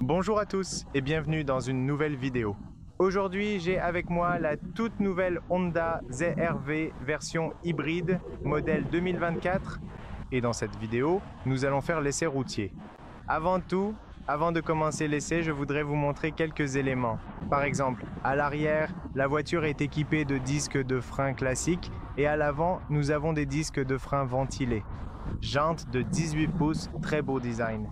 Bonjour à tous et bienvenue dans une nouvelle vidéo. Aujourd'hui, j'ai avec moi la toute nouvelle Honda ZR-V version hybride, modèle 2024. Et dans cette vidéo, nous allons faire l'essai routier. Avant tout, avant de commencer l'essai, je voudrais vous montrer quelques éléments. Par exemple, à l'arrière, la voiture est équipée de disques de frein classiques et à l'avant, nous avons des disques de frein ventilés. Jantes de 18 pouces, très beau design.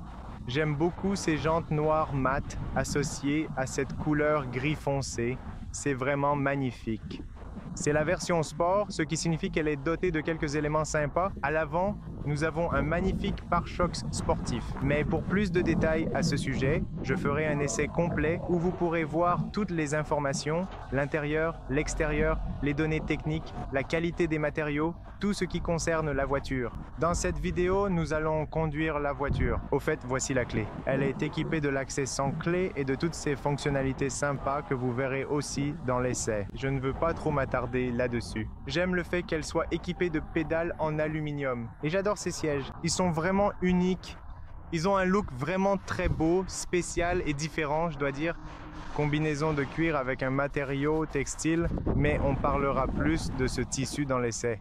J'aime beaucoup ces jantes noires mat associées à cette couleur gris foncé. C'est vraiment magnifique. C'est la version sport, ce qui signifie qu'elle est dotée de quelques éléments sympas. À l'avant, nous avons un magnifique pare-chocs sportif. Mais pour plus de détails à ce sujet, je ferai un essai complet où vous pourrez voir toutes les informations, l'intérieur, l'extérieur, les données techniques, la qualité des matériaux, tout ce qui concerne la voiture. Dans cette vidéo, nous allons conduire la voiture. Au fait, voici la clé. Elle est équipée de l'accès sans clé et de toutes ces fonctionnalités sympas que vous verrez aussi dans l'essai. Je ne veux pas trop m'attarder là-dessus. J'aime le fait qu'elle soit équipée de pédales en aluminium. Et j'adore ces sièges. Ils sont vraiment uniques. Ils ont un look vraiment très beau, spécial et différent, je dois dire. Combinaison de cuir avec un matériau textile, mais on parlera plus de ce tissu dans l'essai.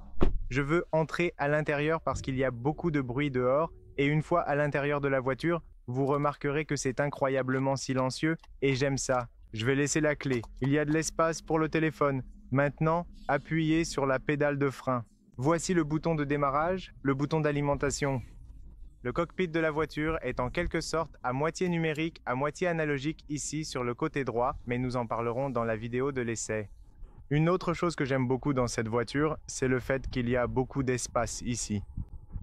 Je veux entrer à l'intérieur parce qu'il y a beaucoup de bruit dehors et une fois à l'intérieur de la voiture, vous remarquerez que c'est incroyablement silencieux et j'aime ça. Je vais laisser la clé. Il y a de l'espace pour le téléphone. Maintenant, appuyez sur la pédale de frein. Voici le bouton de démarrage, le bouton d'alimentation. Le cockpit de la voiture est en quelque sorte à moitié numérique, à moitié analogique ici sur le côté droit, mais nous en parlerons dans la vidéo de l'essai. Une autre chose que j'aime beaucoup dans cette voiture, c'est le fait qu'il y a beaucoup d'espace ici.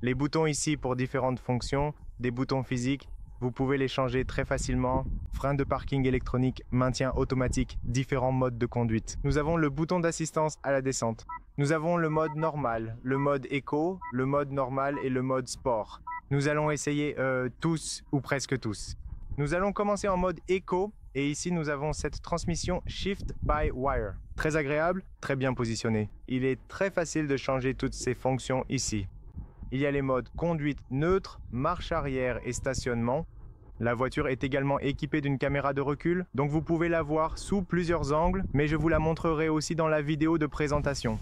Les boutons ici pour différentes fonctions, des boutons physiques, vous pouvez les changer très facilement. Frein de parking électronique, maintien automatique, différents modes de conduite. Nous avons le bouton d'assistance à la descente. Nous avons le mode normal, le mode éco, le mode normal et le mode sport. Nous allons essayer tous ou presque tous. Nous allons commencer en mode éco et ici nous avons cette transmission Shift by Wire. Très agréable, très bien positionné. Il est très facile de changer toutes ces fonctions ici. Il y a les modes conduite neutre, marche arrière et stationnement. La voiture est également équipée d'une caméra de recul, donc vous pouvez la voir sous plusieurs angles, mais je vous la montrerai aussi dans la vidéo de présentation.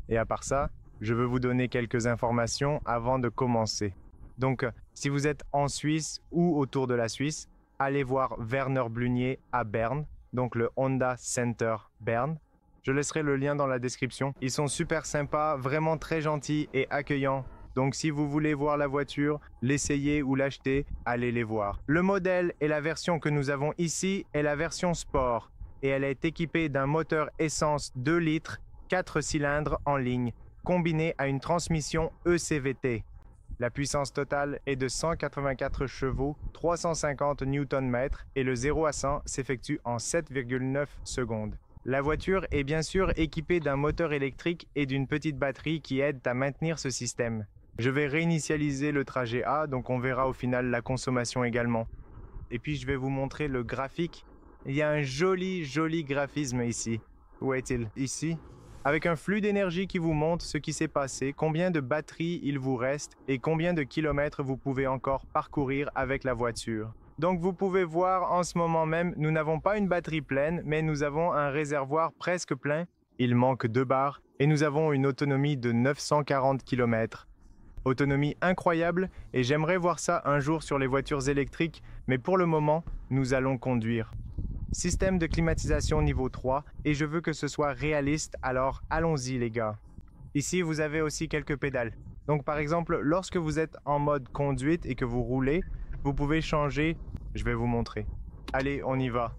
Et à part ça, je veux vous donner quelques informations avant de commencer. Donc, si vous êtes en Suisse ou autour de la Suisse, allez voir Werner Blunier à Berne, donc le Honda Center Berne. Je laisserai le lien dans la description. Ils sont super sympas, vraiment très gentils et accueillants. Donc si vous voulez voir la voiture, l'essayer ou l'acheter, allez les voir. Le modèle et la version que nous avons ici est la version sport et elle est équipée d'un moteur essence 2 litres, 4 cylindres en ligne, combiné à une transmission ECVT. La puissance totale est de 184 chevaux, 350 Nm et le 0 à 100 s'effectue en 7,9 secondes. La voiture est bien sûr équipée d'un moteur électrique et d'une petite batterie qui aident à maintenir ce système. Je vais réinitialiser le trajet A, donc on verra au final la consommation également. Et puis je vais vous montrer le graphique. Il y a un joli graphisme ici. Où est-il? Ici. Avec un flux d'énergie qui vous montre ce qui s'est passé, combien de batterie il vous reste et combien de kilomètres vous pouvez encore parcourir avec la voiture. Donc vous pouvez voir en ce moment même, nous n'avons pas une batterie pleine, mais nous avons un réservoir presque plein. Il manque 2 barres et nous avons une autonomie de 940 km. Autonomie incroyable et j'aimerais voir ça un jour sur les voitures électriques, mais pour le moment, nous allons conduire. Système de climatisation niveau 3 et je veux que ce soit réaliste, alors allons-y les gars. Ici, vous avez aussi quelques pédales. Donc par exemple, lorsque vous êtes en mode conduite et que vous roulez, vous pouvez changer, je vais vous montrer. Allez, on y va.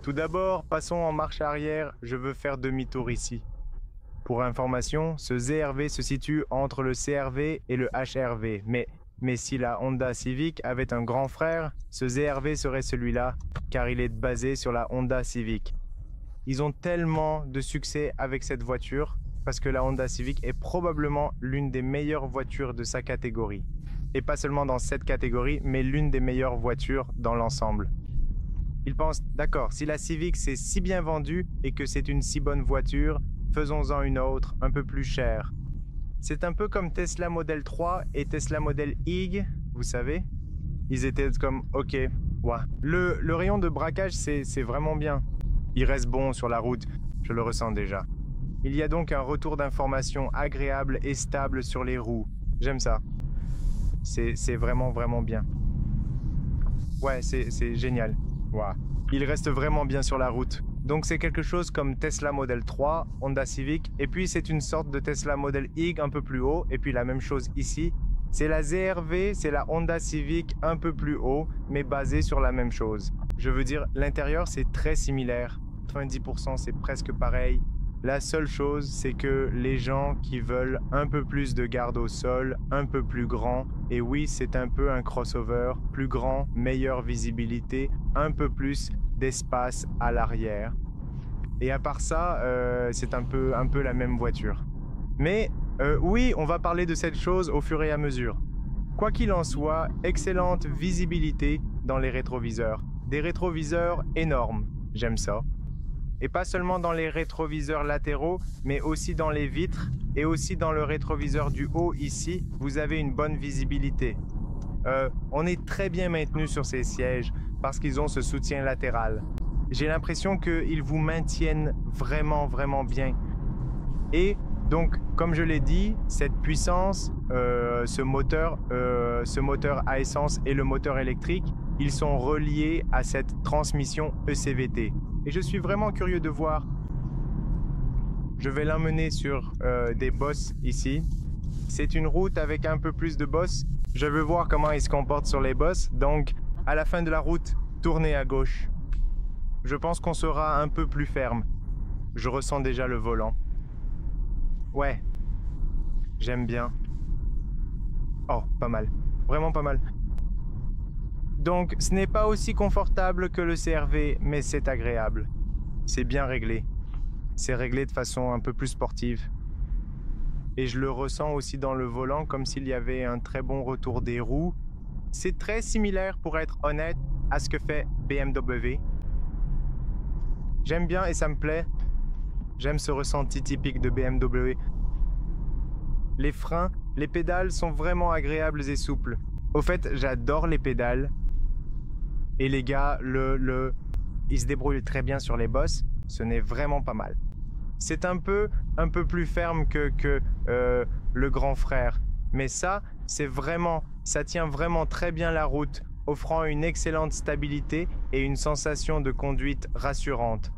Tout d'abord, passons en marche arrière, je veux faire demi-tour ici. Pour information, ce ZR-V se situe entre le CR-V et le HR-V, mais si la Honda Civic avait un grand frère, ce ZR-V serait celui-là, car il est basé sur la Honda Civic. Ils ont tellement de succès avec cette voiture, parce que la Honda Civic est probablement l'une des meilleures voitures de sa catégorie. Et pas seulement dans cette catégorie, mais l'une des meilleures voitures dans l'ensemble. Ils pensent, d'accord, si la Civic s'est si bien vendue et que c'est une si bonne voiture, faisons-en une autre, un peu plus chère. C'est un peu comme Tesla Model 3 et Tesla Model Y, vous savez. Ils étaient comme, ok, Ouah. Le rayon de braquage, c'est vraiment bien. Il reste bon sur la route, je le ressens déjà. Il y a donc un retour d'information agréable et stable sur les roues. J'aime ça. C'est vraiment, vraiment bien. Ouais, c'est génial. Ouah. Il reste vraiment bien sur la route. Donc c'est quelque chose comme Tesla Model 3, Honda Civic, et puis c'est une sorte de Tesla Model Y un peu plus haut, et puis la même chose ici. C'est la ZR-V, c'est la Honda Civic un peu plus haut, mais basée sur la même chose. Je veux dire, l'intérieur c'est très similaire. 90% c'est presque pareil. La seule chose, c'est que les gens qui veulent un peu plus de garde au sol, un peu plus grand, et oui, c'est un peu un crossover, plus grand, meilleure visibilité, un peu plus d'espace à l'arrière. Et à part ça, c'est un peu la même voiture. Mais oui, on va parler de cette chose au fur et à mesure. Quoi qu'il en soit, excellente visibilité dans les rétroviseurs. Des rétroviseurs énormes, j'aime ça. Et pas seulement dans les rétroviseurs latéraux, mais aussi dans les vitres et aussi dans le rétroviseur du haut ici, vous avez une bonne visibilité. On est très bien maintenu sur ces sièges parce qu'ils ont ce soutien latéral. J'ai l'impression qu'ils vous maintiennent vraiment, vraiment bien. Et donc, comme je l'ai dit, cette puissance, ce moteur à essence et le moteur électrique, ils sont reliés à cette transmission ECVT. Et je suis vraiment curieux de voir. Je vais l'emmener sur des bosses ici. C'est une route avec un peu plus de bosses. Je veux voir comment il se comporte sur les bosses. Donc, à la fin de la route, tournez à gauche. Je pense qu'on sera un peu plus ferme. Je ressens déjà le volant. Ouais, j'aime bien. Oh, pas mal. Vraiment pas mal. Donc, ce n'est pas aussi confortable que le CR-V, mais c'est agréable. C'est bien réglé. C'est réglé de façon un peu plus sportive. Et je le ressens aussi dans le volant, comme s'il y avait un très bon retour des roues. C'est très similaire, pour être honnête, à ce que fait BMW. J'aime bien et ça me plaît. J'aime ce ressenti typique de BMW. Les freins, les pédales sont vraiment agréables et souples. Au fait, j'adore les pédales. Et les gars, ils se débrouillent très bien sur les bosses. Ce n'est vraiment pas mal. C'est un peu plus ferme que le grand frère. Mais ça tient vraiment très bien la route, offrant une excellente stabilité et une sensation de conduite rassurante.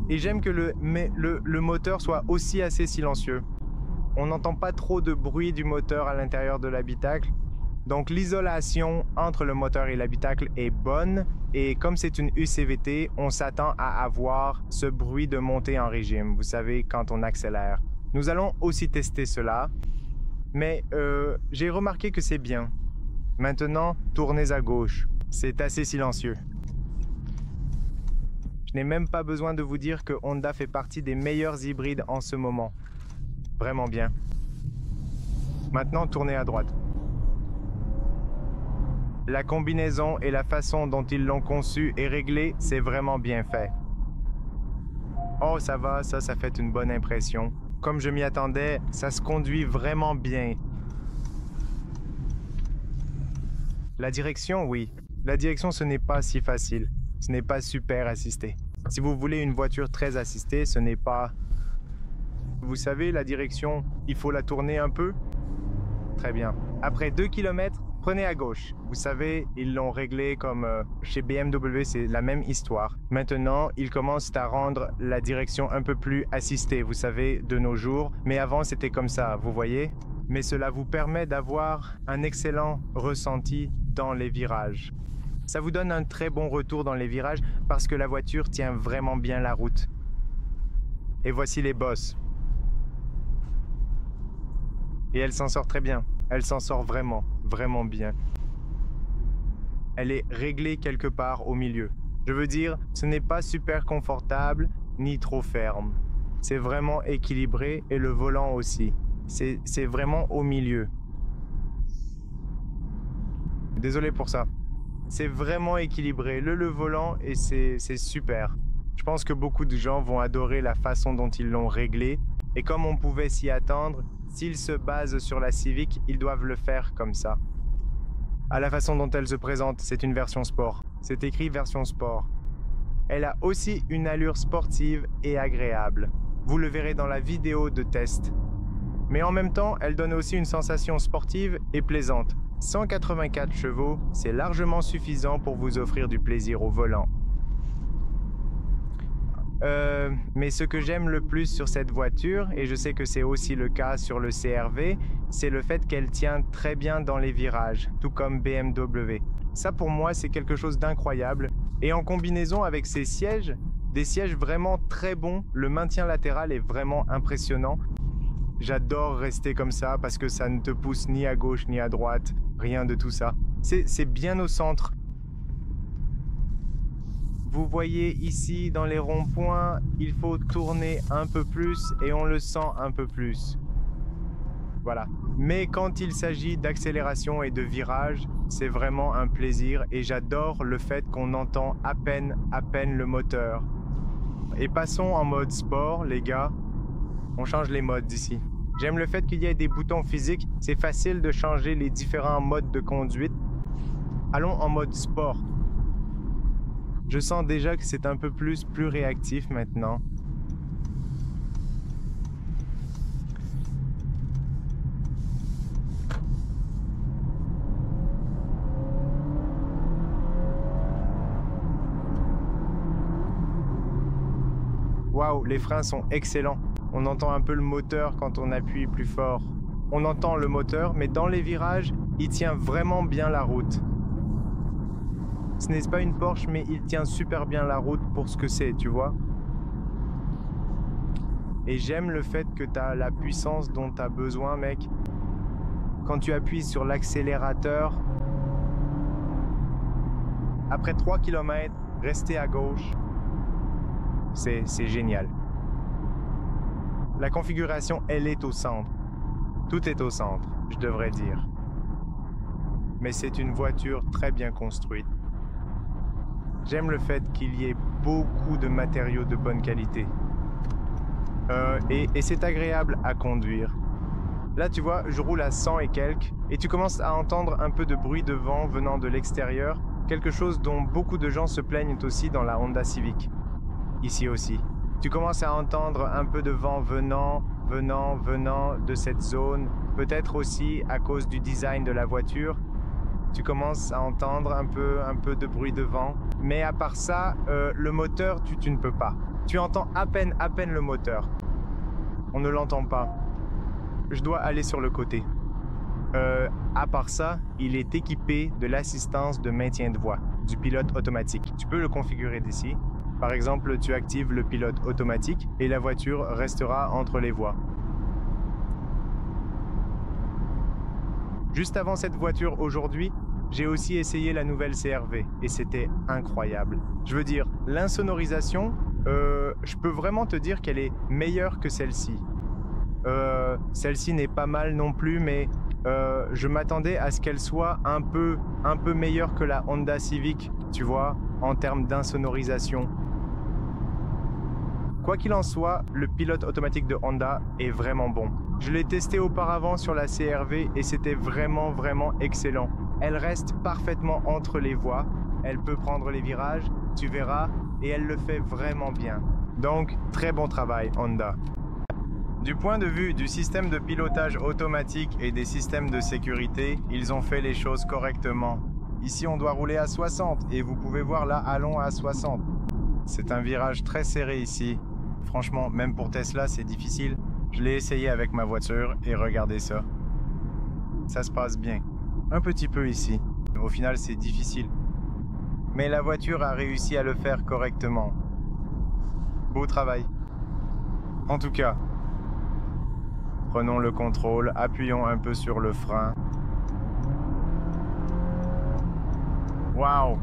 Et j'aime que le moteur soit aussi assez silencieux. On n'entend pas trop de bruit du moteur à l'intérieur de l'habitacle. Donc l'isolation entre le moteur et l'habitacle est bonne. Et comme c'est une UCVT, on s'attend à avoir ce bruit de montée en régime. Vous savez, quand on accélère. Nous allons aussi tester cela. Mais j'ai remarqué que c'est bien. Maintenant, tournez à gauche. C'est assez silencieux. Je n'ai même pas besoin de vous dire que Honda fait partie des meilleurs hybrides en ce moment. Vraiment bien. Maintenant, tournez à droite. La combinaison et la façon dont ils l'ont conçu et réglé, c'est vraiment bien fait. Oh, ça va, ça fait une bonne impression. Comme je m'y attendais, ça se conduit vraiment bien. La direction, oui. La direction, ce n'est pas si facile. Ce n'est pas super assisté. Si vous voulez une voiture très assistée, ce n'est pas... Vous savez, la direction, il faut la tourner un peu. Très bien. Après 2 km, prenez à gauche. Vous savez, ils l'ont réglé comme chez BMW, c'est la même histoire. Maintenant, ils commencent à rendre la direction un peu plus assistée, vous savez, de nos jours. Mais avant, c'était comme ça, vous voyez? Mais cela vous permet d'avoir un excellent ressenti dans les virages. Ça vous donne un très bon retour dans les virages parce que la voiture tient vraiment bien la route. Et voici les bosses. Et elle s'en sort très bien. Elle s'en sort vraiment, vraiment bien. Elle est réglée quelque part au milieu. Je veux dire, ce n'est pas super confortable ni trop ferme. C'est vraiment équilibré et le volant aussi. C'est vraiment au milieu. Désolé pour ça. C'est vraiment équilibré, le volant, et c'est super. Je pense que beaucoup de gens vont adorer la façon dont ils l'ont réglé. Et comme on pouvait s'y attendre, s'ils se basent sur la Civic, ils doivent le faire comme ça. À la façon dont elle se présente, c'est une version sport. C'est écrit version sport. Elle a aussi une allure sportive et agréable. Vous le verrez dans la vidéo de test. Mais en même temps, elle donne aussi une sensation sportive et plaisante. 184 chevaux, c'est largement suffisant pour vous offrir du plaisir au volant. Mais ce que j'aime le plus sur cette voiture, et je sais que c'est aussi le cas sur le CR-V, c'est le fait qu'elle tient très bien dans les virages, tout comme BMW. Ça pour moi c'est quelque chose d'incroyable, et en combinaison avec ces sièges, des sièges vraiment très bons, le maintien latéral est vraiment impressionnant. J'adore rester comme ça parce que ça ne te pousse ni à gauche ni à droite, rien de tout ça. C'est bien au centre. Vous voyez ici dans les ronds-points, il faut tourner un peu plus et on le sent un peu plus. Voilà. Mais quand il s'agit d'accélération et de virage, c'est vraiment un plaisir et j'adore le fait qu'on entend à peine le moteur. Et passons en mode sport, les gars. On change les modes ici. J'aime le fait qu'il y ait des boutons physiques, c'est facile de changer les différents modes de conduite. Allons en mode sport. Je sens déjà que c'est un peu plus réactif maintenant. Waouh, les freins sont excellents. On entend un peu le moteur quand on appuie plus fort. On entend le moteur, mais dans les virages, il tient vraiment bien la route. Ce n'est pas une Porsche, mais il tient super bien la route pour ce que c'est, tu vois. Et j'aime le fait que tu as la puissance dont tu as besoin, mec. Quand tu appuies sur l'accélérateur, après 3 km, rester à gauche, c'est génial. La configuration, elle est au centre. Tout est au centre, je devrais dire. Mais c'est une voiture très bien construite. J'aime le fait qu'il y ait beaucoup de matériaux de bonne qualité. Et c'est agréable à conduire. Là, tu vois, je roule à 100 et quelques, et tu commences à entendre un peu de bruit de vent venant de l'extérieur, quelque chose dont beaucoup de gens se plaignent aussi dans la Honda Civic. Ici aussi. Tu commences à entendre un peu de vent venant de cette zone, peut-être aussi à cause du design de la voiture. Tu commences à entendre un peu de bruit de vent. Mais à part ça, le moteur, tu ne peux pas. Tu entends à peine le moteur. On ne l'entend pas. Je dois aller sur le côté. À part ça, il est équipé de l'assistance de maintien de voie, du pilote automatique. Tu peux le configurer d'ici. Par exemple, tu actives le pilote automatique et la voiture restera entre les voies. Juste avant cette voiture aujourd'hui, j'ai aussi essayé la nouvelle CR-V et c'était incroyable. Je veux dire, l'insonorisation, je peux vraiment te dire qu'elle est meilleure que celle-ci. Celle-ci n'est pas mal non plus, mais je m'attendais à ce qu'elle soit un peu meilleure que la Honda Civic, tu vois, en termes d'insonorisation. Quoi qu'il en soit, le pilote automatique de Honda est vraiment bon. Je l'ai testé auparavant sur la CR-V et c'était vraiment excellent. Elle reste parfaitement entre les voies, elle peut prendre les virages, tu verras, et elle le fait vraiment bien. Donc, très bon travail, Honda. Du point de vue du système de pilotage automatique et des systèmes de sécurité, ils ont fait les choses correctement. Ici, on doit rouler à 60 et vous pouvez voir là, allons à 60. C'est un virage très serré ici. Franchement, même pour Tesla, c'est difficile. Je l'ai essayé avec ma voiture et regardez ça. Ça se passe bien. Un petit peu ici. Au final, c'est difficile. Mais la voiture a réussi à le faire correctement. Beau travail. En tout cas, prenons le contrôle, appuyons un peu sur le frein. Waouh!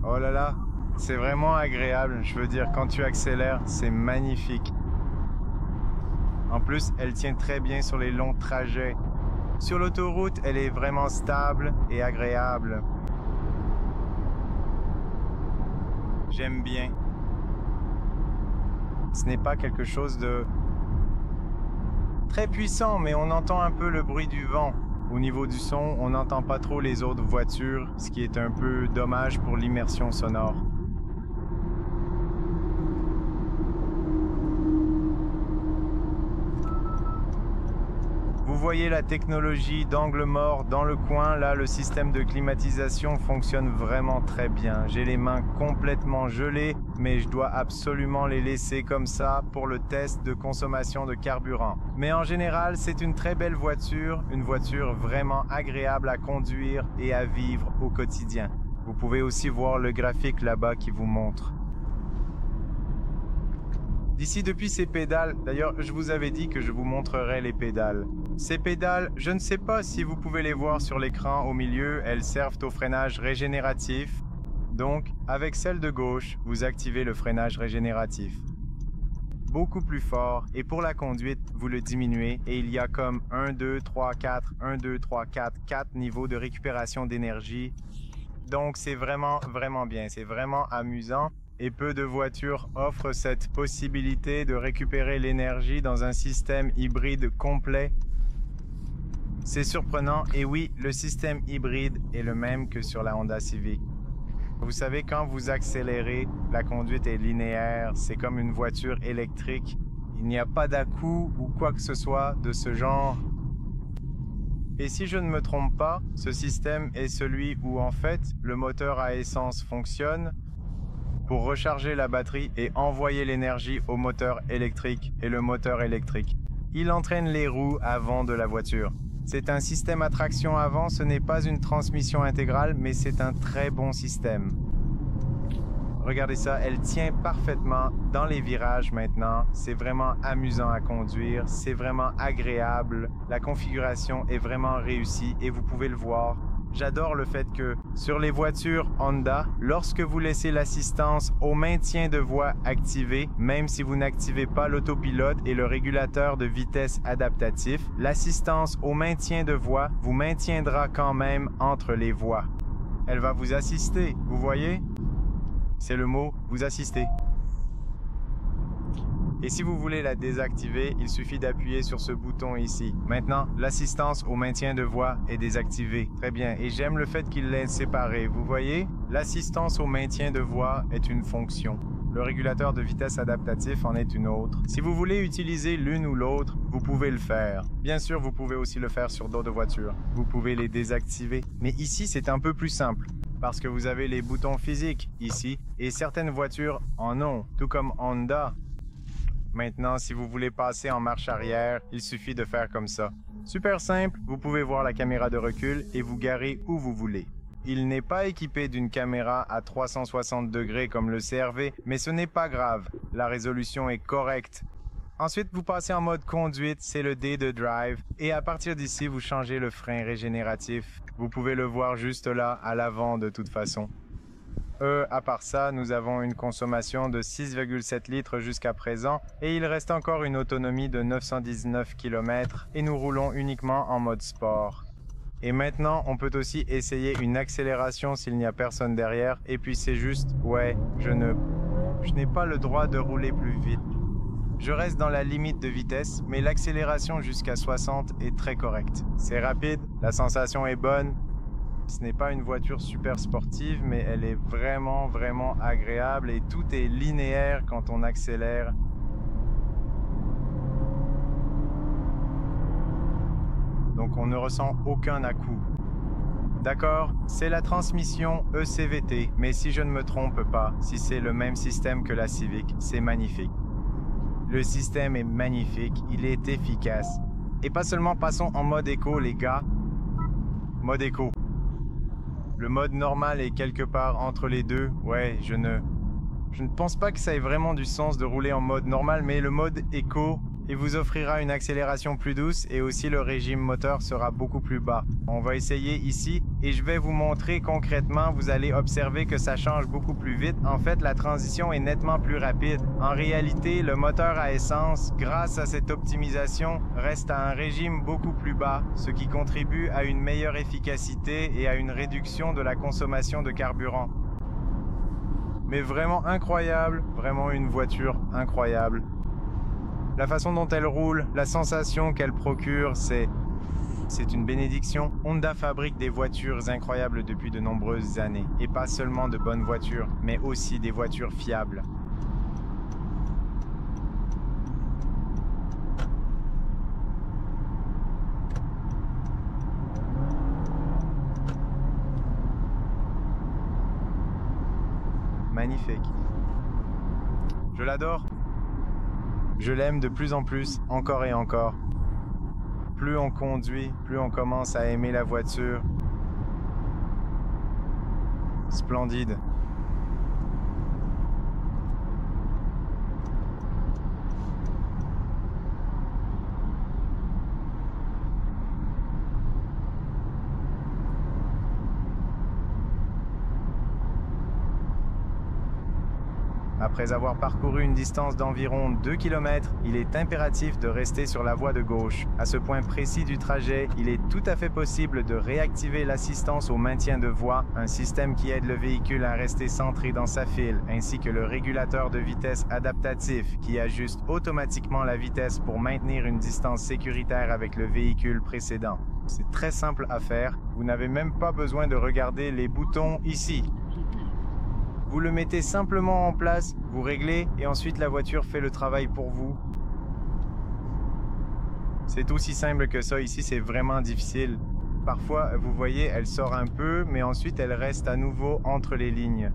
Oh là là! C'est vraiment agréable, je veux dire, quand tu accélères, c'est magnifique. En plus, elle tient très bien sur les longs trajets. Sur l'autoroute, elle est vraiment stable et agréable. J'aime bien. Ce n'est pas quelque chose de très puissant, mais on entend un peu le bruit du vent. Au niveau du son, on n'entend pas trop les autres voitures, ce qui est un peu dommage pour l'immersion sonore. Vous voyez la technologie d'angle mort dans le coin, là le système de climatisation fonctionne vraiment très bien. J'ai les mains complètement gelées, mais je dois absolument les laisser comme ça pour le test de consommation de carburant. Mais en général, c'est une très belle voiture, une voiture vraiment agréable à conduire et à vivre au quotidien. Vous pouvez aussi voir le graphique là-bas qui vous montre. D'ici depuis ces pédales, d'ailleurs je vous avais dit que je vous montrerais les pédales. Ces pédales, je ne sais pas si vous pouvez les voir sur l'écran au milieu, elles servent au freinage régénératif. Donc, avec celle de gauche, vous activez le freinage régénératif. Beaucoup plus fort, et pour la conduite, vous le diminuez, et il y a comme 1, 2, 3, 4, 1, 2, 3, 4, 4 niveaux de récupération d'énergie. Donc c'est vraiment bien, c'est vraiment amusant. Et peu de voitures offrent cette possibilité de récupérer l'énergie dans un système hybride complet. C'est surprenant, et oui, le système hybride est le même que sur la Honda Civic. Vous savez, quand vous accélérez, la conduite est linéaire, c'est comme une voiture électrique. Il n'y a pas d'à-coup ou quoi que ce soit de ce genre. Et si je ne me trompe pas, ce système est celui où en fait, le moteur à essence fonctionne pour recharger la batterie et envoyer l'énergie au moteur électrique et le moteur électrique. Il entraîne les roues avant de la voiture. C'est un système à traction avant, ce n'est pas une transmission intégrale, mais c'est un très bon système. Regardez ça, elle tient parfaitement dans les virages maintenant. C'est vraiment amusant à conduire, c'est vraiment agréable. La configuration est vraiment réussie et vous pouvez le voir. J'adore le fait que sur les voitures Honda, lorsque vous laissez l'assistance au maintien de voie activé, même si vous n'activez pas l'autopilote et le régulateur de vitesse adaptatif, l'assistance au maintien de voie vous maintiendra quand même entre les voies. Elle va vous assister, vous voyez? C'est le mot « vous assister ». Et si vous voulez la désactiver, il suffit d'appuyer sur ce bouton ici. Maintenant, l'assistance au maintien de voie est désactivée. Très bien, et j'aime le fait qu'il l'ait séparé. Vous voyez, l'assistance au maintien de voie est une fonction. Le régulateur de vitesse adaptatif en est une autre. Si vous voulez utiliser l'une ou l'autre, vous pouvez le faire. Bien sûr, vous pouvez aussi le faire sur d'autres voitures. Vous pouvez les désactiver. Mais ici, c'est un peu plus simple. Parce que vous avez les boutons physiques ici, et certaines voitures en ont, tout comme Honda. Maintenant, si vous voulez passer en marche arrière, il suffit de faire comme ça. Super simple, vous pouvez voir la caméra de recul et vous garer où vous voulez. Il n'est pas équipé d'une caméra à 360 degrés comme le CR-V, mais ce n'est pas grave, la résolution est correcte. Ensuite, vous passez en mode conduite, c'est le D de Drive, et à partir d'ici, vous changez le frein régénératif. Vous pouvez le voir juste là, à l'avant de toute façon. À part ça, nous avons une consommation de 6,7 litres jusqu'à présent et il reste encore une autonomie de 919 km et nous roulons uniquement en mode sport. Et maintenant, on peut aussi essayer une accélération s'il n'y a personne derrière et puis c'est juste, ouais, je n'ai pas le droit de rouler plus vite. Je reste dans la limite de vitesse, mais l'accélération jusqu'à 60 est très correcte. C'est rapide, la sensation est bonne. Ce n'est pas une voiture super sportive, mais elle est vraiment agréable et tout est linéaire quand on accélère. Donc on ne ressent aucun à-coup. D'accord, c'est la transmission ECVT, mais si je ne me trompe pas, si c'est le même système que la Civic, c'est magnifique. Le système est magnifique, il est efficace. Et pas seulement passons en mode éco, les gars. Mode éco. Le mode normal est quelque part entre les deux. Ouais, je ne pense pas que ça ait vraiment du sens de rouler en mode normal, mais le mode éco, il vous offrira une accélération plus douce et aussi le régime moteur sera beaucoup plus bas. On va essayer ici et je vais vous montrer concrètement, vous allez observer que ça change beaucoup plus vite. En fait, la transition est nettement plus rapide. En réalité, le moteur à essence, grâce à cette optimisation, reste à un régime beaucoup plus bas, ce qui contribue à une meilleure efficacité et à une réduction de la consommation de carburant. mais vraiment incroyable, vraiment une voiture incroyable. La façon dont elle roule, la sensation qu'elle procure, c'est une bénédiction. Honda fabrique des voitures incroyables depuis de nombreuses années, et pas seulement de bonnes voitures, mais aussi des voitures fiables. Magnifique. Je l'adore. Je l'aime de plus en plus, encore et encore. Plus on conduit, plus on commence à aimer la voiture. Splendide. Après avoir parcouru une distance d'environ 2 km, il est impératif de rester sur la voie de gauche. À ce point précis du trajet, il est tout à fait possible de réactiver l'assistance au maintien de voie, un système qui aide le véhicule à rester centré dans sa file, ainsi que le régulateur de vitesse adaptatif qui ajuste automatiquement la vitesse pour maintenir une distance sécuritaire avec le véhicule précédent. C'est très simple à faire, vous n'avez même pas besoin de regarder les boutons ici. Vous le mettez simplement en place, vous réglez et ensuite la voiture fait le travail pour vous. C'est aussi simple que ça, ici c'est vraiment difficile. Parfois, vous voyez, elle sort un peu, mais ensuite elle reste à nouveau entre les lignes.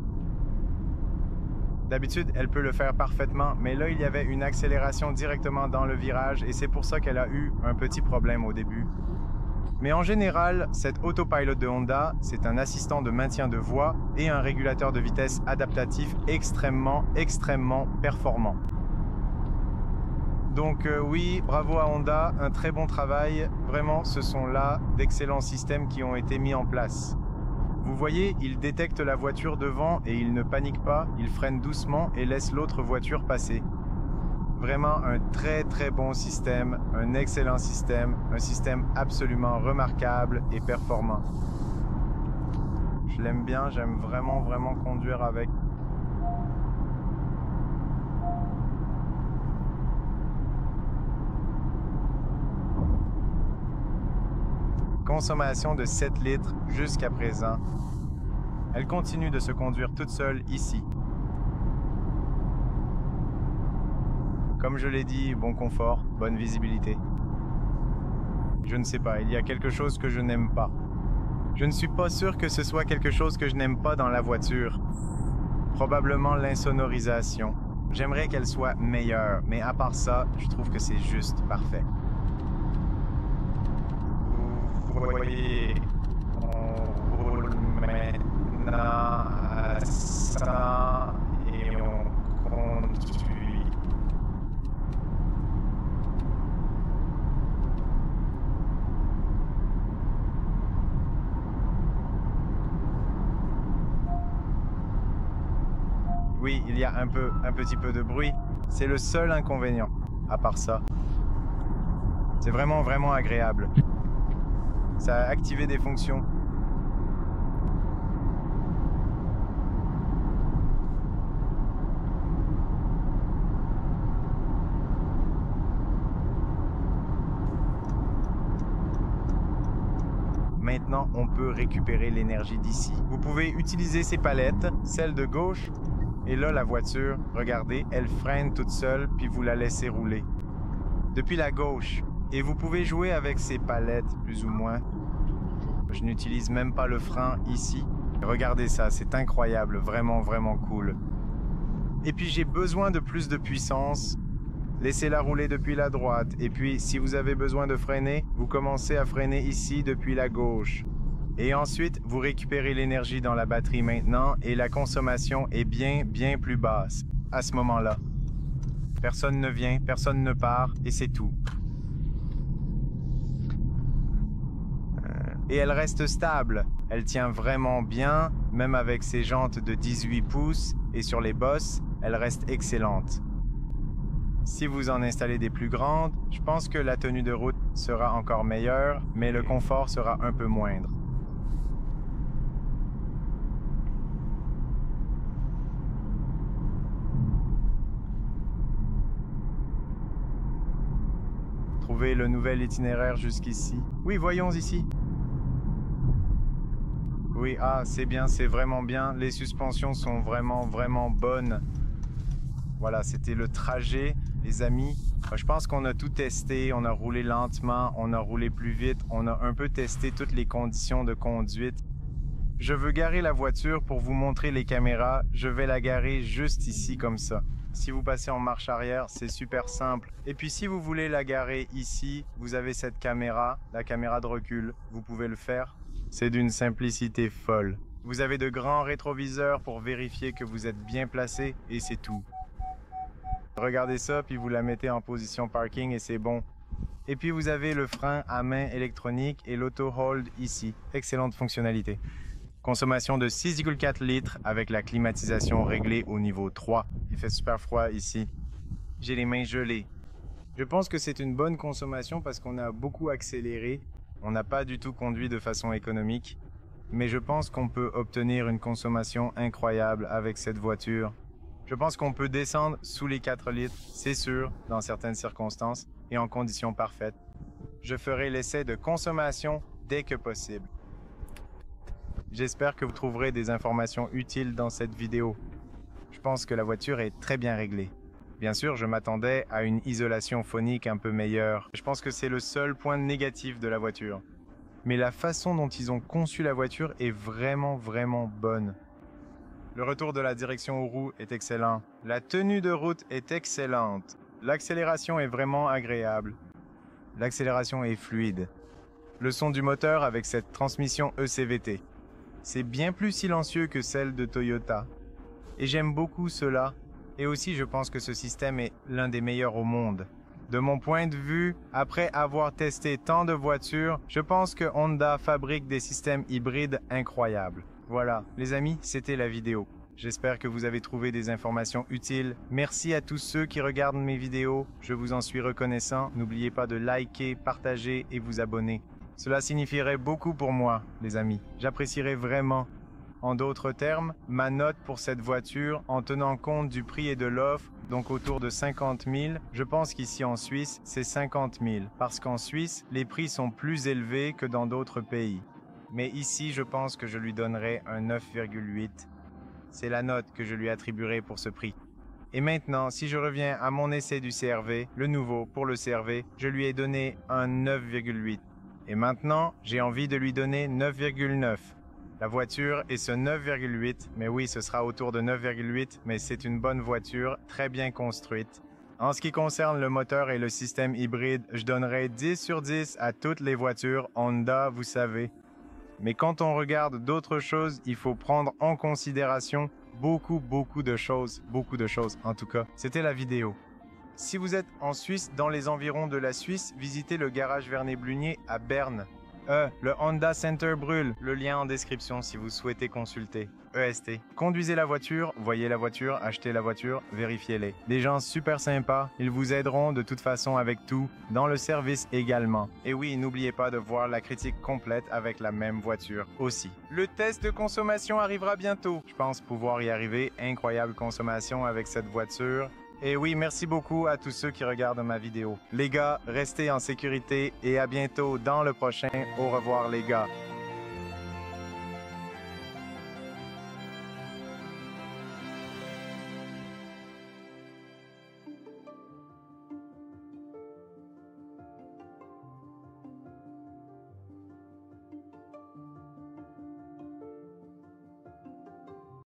D'habitude, elle peut le faire parfaitement, mais là il y avait une accélération directement dans le virage et c'est pour ça qu'elle a eu un petit problème au début. Mais en général, cet autopilot de Honda, c'est un assistant de maintien de voie et un régulateur de vitesse adaptatif extrêmement performant. Donc oui, bravo à Honda, un très bon travail. Vraiment, ce sont là d'excellents systèmes qui ont été mis en place. Vous voyez, il détecte la voiture devant et il ne panique pas, il freine doucement et laisse l'autre voiture passer. Vraiment un très bon système, un excellent système, un système absolument remarquable et performant. Je l'aime bien, j'aime vraiment conduire avec. Consommation de 7 litres jusqu'à présent. Elle continue de se conduire toute seule ici. Comme je l'ai dit, bon confort, bonne visibilité. Je ne sais pas, il y a quelque chose que je n'aime pas. Je ne suis pas sûr que ce soit quelque chose que je n'aime pas dans la voiture. Probablement l'insonorisation. J'aimerais qu'elle soit meilleure, mais à part ça, je trouve que c'est juste parfait. Vous voyez, on roule maintenant à 100 et on conduit. Oui, il y a un petit peu de bruit. C'est le seul inconvénient. À part ça, c'est vraiment agréable. Ça a activé des fonctions. Maintenant, on peut récupérer l'énergie d'ici. Vous pouvez utiliser ces palettes, celle de gauche. Et là, la voiture, regardez, elle freine toute seule, puis vous la laissez rouler. Depuis la gauche. Et vous pouvez jouer avec ces palettes, plus ou moins. Je n'utilise même pas le frein ici. Regardez ça, c'est incroyable, vraiment cool. Et puis j'ai besoin de plus de puissance. Laissez-la rouler depuis la droite. Et puis, si vous avez besoin de freiner, vous commencez à freiner ici depuis la gauche. Et ensuite, vous récupérez l'énergie dans la batterie maintenant et la consommation est bien plus basse à ce moment-là. Personne ne vient, personne ne part et c'est tout. Et elle reste stable. Elle tient vraiment bien, même avec ses jantes de 18 pouces et sur les bosses, elle reste excellente. Si vous en installez des plus grandes, je pense que la tenue de route sera encore meilleure, mais le confort sera un peu moindre. trouver le nouvel itinéraire jusqu'ici. Oui, voyons ici. Oui, ah, c'est bien, c'est vraiment bien. Les suspensions sont vraiment bonnes. Voilà, c'était le trajet, les amis. Je pense qu'on a tout testé, on a roulé lentement, on a roulé plus vite, on a un peu testé toutes les conditions de conduite. Je veux garer la voiture pour vous montrer les caméras. Je vais la garer juste ici comme ça. Si vous passez en marche arrière, c'est super simple. Et puis si vous voulez la garer ici, vous avez cette caméra, la caméra de recul. Vous pouvez le faire. C'est d'une simplicité folle. Vous avez de grands rétroviseurs pour vérifier que vous êtes bien placé et c'est tout. Regardez ça, puis vous la mettez en position parking et c'est bon. Et puis vous avez le frein à main électronique et l'auto-hold ici. Excellente fonctionnalité. Consommation de 6,4 litres avec la climatisation réglée au niveau 3. Il fait super froid ici. J'ai les mains gelées. Je pense que c'est une bonne consommation parce qu'on a beaucoup accéléré. On n'a pas du tout conduit de façon économique. Mais je pense qu'on peut obtenir une consommation incroyable avec cette voiture. Je pense qu'on peut descendre sous les 4 litres, c'est sûr, dans certaines circonstances et en conditions parfaites. Je ferai l'essai de consommation dès que possible. J'espère que vous trouverez des informations utiles dans cette vidéo. Je pense que la voiture est très bien réglée. Bien sûr, je m'attendais à une isolation phonique un peu meilleure. Je pense que c'est le seul point négatif de la voiture. Mais la façon dont ils ont conçu la voiture est vraiment bonne. Le retour de la direction aux roues est excellent. La tenue de route est excellente. L'accélération est vraiment agréable. L'accélération est fluide. Le son du moteur avec cette transmission ECVT. C'est bien plus silencieux que celle de Toyota. Et j'aime beaucoup cela. Et aussi, je pense que ce système est l'un des meilleurs au monde. De mon point de vue, après avoir testé tant de voitures, je pense que Honda fabrique des systèmes hybrides incroyables. Voilà, les amis, c'était la vidéo. J'espère que vous avez trouvé des informations utiles. Merci à tous ceux qui regardent mes vidéos. Je vous en suis reconnaissant. N'oubliez pas de liker, partager et vous abonner. Cela signifierait beaucoup pour moi, les amis. J'apprécierais vraiment. En d'autres termes, ma note pour cette voiture, en tenant compte du prix et de l'offre, donc autour de 50 000, je pense qu'ici en Suisse, c'est 50 000. Parce qu'en Suisse, les prix sont plus élevés que dans d'autres pays. Mais ici, je pense que je lui donnerai un 9,8. C'est la note que je lui attribuerai pour ce prix. Et maintenant, si je reviens à mon essai du CR-V, le nouveau pour le CR-V, je lui ai donné un 9,8. Et maintenant, j'ai envie de lui donner 9,9. La voiture est ce 9,8, mais oui, ce sera autour de 9,8, mais c'est une bonne voiture, très bien construite. En ce qui concerne le moteur et le système hybride, je donnerai 10 sur 10 à toutes les voitures Honda, vous savez. Mais quand on regarde d'autres choses, il faut prendre en considération beaucoup de choses en tout cas. C'était la vidéo. Si vous êtes en Suisse, dans les environs de la Suisse, visitez le garage Vernet-Blunier à Berne. Le Honda Center brûle. Le lien en description si vous souhaitez consulter. EST. Conduisez la voiture, voyez la voiture, achetez la voiture, vérifiez-les. Des gens super sympas, ils vous aideront de toute façon avec tout, dans le service également. Et oui, n'oubliez pas de voir la critique complète avec la même voiture aussi. Le test de consommation arrivera bientôt. Je pense pouvoir y arriver. Incroyable consommation avec cette voiture. Et oui, merci beaucoup à tous ceux qui regardent ma vidéo. Les gars, restez en sécurité et à bientôt dans le prochain. Au revoir les gars.